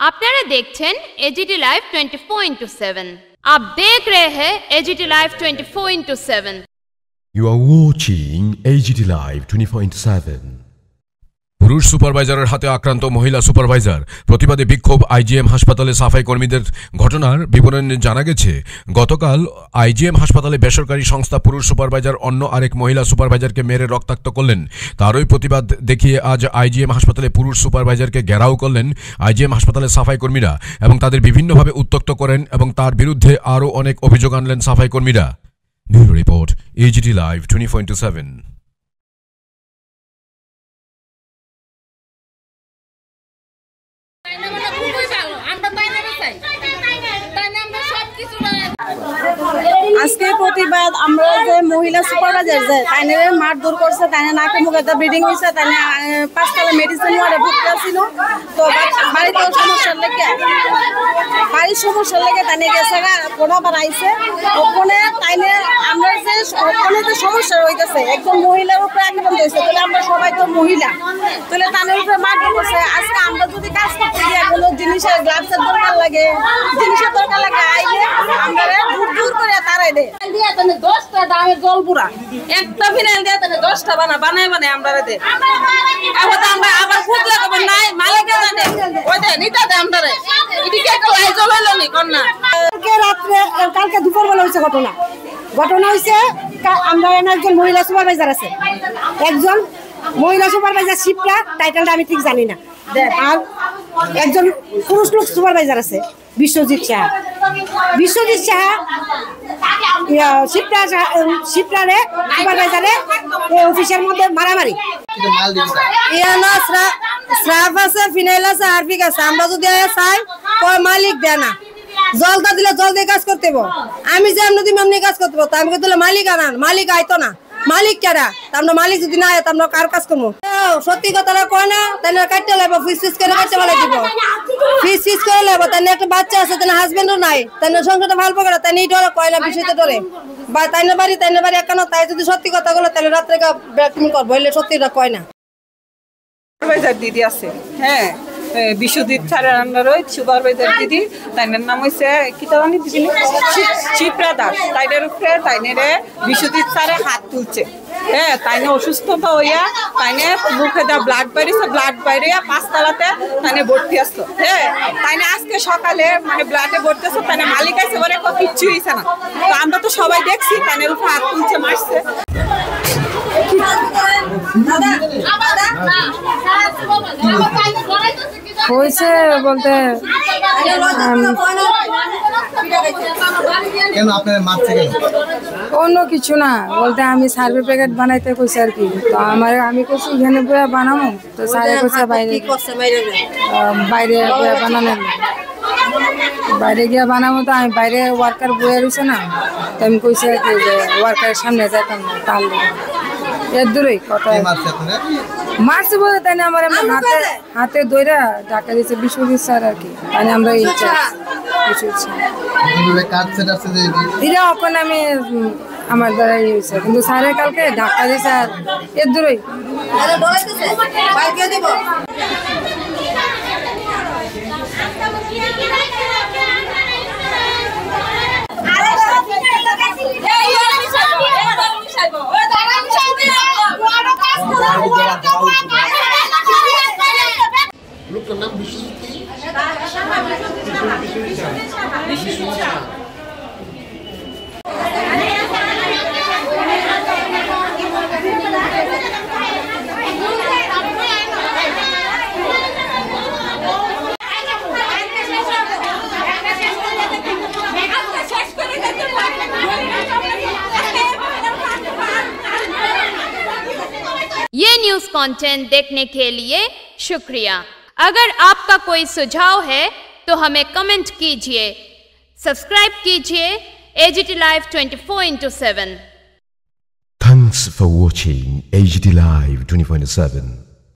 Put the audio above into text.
আপনারা দেখছেন AGT live 24/7। आप देख रहे हैं AGT live 24/7। You are watching AGT Live 24/7. পুরুষ সুপারভাইজারের হাতে আক্রান্ত মহিলা সুপারভাইজার প্রতিবাদে বিক্ষোভ আইজিএম হাসপাতালে সাফাই কর্মীদের। ঘটনার বিবরণে জানা গেছে, গতকাল আইজিএম হাসপাতালে বেসরকারি সংস্থা পুরুষ সুপারভাইজার অন্য আরেক মহিলা সুপারভাইজারকে মেরে রক্তাক্ত করলেন। তারই প্রতিবাদ দেখিয়ে আজ আইজিএম হাসপাতালে পুরুষ সুপারভাইজারকে ঘেরাও করলেন আইজিএম হাসপাতালের সাফাই কর্মীরা এবং তাদের বিভিন্নভাবে উত্ত্যক্ত করেন এবং তার বিরুদ্ধে আরও অনেক অভিযোগ আনলেন সাফাই কর্মীরা। Bureau report, AGT live 24/7। আজকে প্রতিবাদ আমরা যে মহিলা সুপারভাইজার যে তাইনে মারধর করছে, তাইনে নাকে মুখে ব্লিডিং হয়েছে, তাইনে 5 মেডিসিন ওয়ারে ভুগতে ছিল। তো বাড়িতে বাড়ির সমস্যার লেগে তাইনে গেছে কোনা বানাইছে। ওখানে তাইনে আমরা যে ওখানে যে সমস্যা হইতেছে একজন মহিলার উপরে আক্রমণ হয়েছে, তাহলে আমরা সবাই তো মহিলা, তাহলে তাদের উপরে মারধর করছে। আজকে আমরা যদি কাজ করতে গিয়ে কোনো জিনিসের গ্লাভসের দরকার লাগে, জিনিসের দরকার লাগে, আইলে আমরা দূর করে তারাই দে 10টা দামের জল পুরা একটা ফিনাইল দিয়ে 10টা বানায় আমরা দে। এখন আমরা আবার ফুট লাগাবো নাই মালিকে জানে ওইটা নিতে দে আমরা এদিকে কেউ আইজল হইলো নি কন্যা। কালকে দুপুর বেলা হয়েছে ঘটনা হয়েছে। আমরা একজন মহিলা সুপারভাইজার আছে, একজন মহিলা সুপারভাইজার শিবটা টাইটেলটা আমি ঠিক জানি না, আর একজন পুরুষ লোক সুপারভাইজার আছে বিশ্বজিৎ সাহা। বিশ্বজিৎ সাহা শিবটারে সুপারভাইজারে অফিসের মধ্যে মারামারি, স্রাফ আছে, ফিনাইল আছে, হারপিক আছে। আমরা যদি চাই মালিক দেয় না, জলটা দিলে জল দিয়ে কাজ করতে হবো। আমি যে এমনি কাজ করতে পারবো, আমি দিলে মালিক আনান, মালিক আইতো না। মালিক কেরা আমরা মালিক যদি না আয় আমরা কার কাজ করবো? সত্যি কথাটা কয় না, তাহলে কাটতে লাগবো, ফিস করে কাটতে বলে দিব, ফিস করে লাগবো। তাহলে একটা বাচ্চা আছে, তাহলে হাজবেন্ডও নাই, তাহলে সংসারটা ভালো করে, তাহলে এই ডরে কয় না, বিষয়তে ডরে বা তাইনে বাড়ি একানো। তাই যদি সত্যি কথা বলে তাহলে রাত্রে তুমি করবো, এলে সত্যিটা কয় না। সুপারভাইজার দিদি আছে, হ্যাঁ, বিশ্বজিৎ স্যারের আন্ডারে সুপারভাইজার দিদি, তাইনের নাম হয়েছে কি তানি দিদি শিপ্রা দাস। তাইনের উপরে তাইনেরে বিশ্বজিৎ স্যারে হাত তুলছে, হ্যাঁ, তাইনে অসুস্থতা হইয়া তাইনে মুখে দেওয়া ব্লাড বাইরেছে, ব্লাড বাইরে 5 তলাতে তাইনে ভর্তি আসতো, হ্যাঁ। তাইনে আজকে সকালে মানে ব্লাডে ভর্তি আসতো, তাইনে মালিক আছে বলে কিচ্ছু হয়েছে না। তো আমরা তো সবাই দেখছি তাইনের উপরে হাত তুলছে, মারছে। হয়েছে বলতে অন্য কিছু না, বলতে আমি সার্ভে প্যাকেট বানাইতে কইছি আর কি। তো আমি কইছি এখানে বইয়া বানাবো, তো স্যারে কইছে বাইরে বানানো, বাইরে গিয়ে বানাবো। তো আমি বাইরে ওয়ার্কার বইয়া রয়েছে না, তো আমি কইছি আর কি যে ওয়ার্কারের সামনে যাইতাম না, তাল এর দূরেই কথা মারছে বলে। তাই আমার হাতে দইরা ঢাকা দিয়েছে বিশ্বজিৎ স্যার আর কি। তাই আমরা ওখানে আমি আমার দ্বারাই হয়েছে, কিন্তু স্যারের কালকে ঢাকা দিয়েছে আর এর দূরেই। লোকটার নাম বিশ্বজিৎ। ये न्यूज़ कंटेंट देखने के लिए शुक्रिया। अगर आपका कोई सुझाव है तो हमें कमेंट कीजिए, सब्सक्राइब कीजिए AGT live 24/7। Thanks for watching AGT Live 24/7.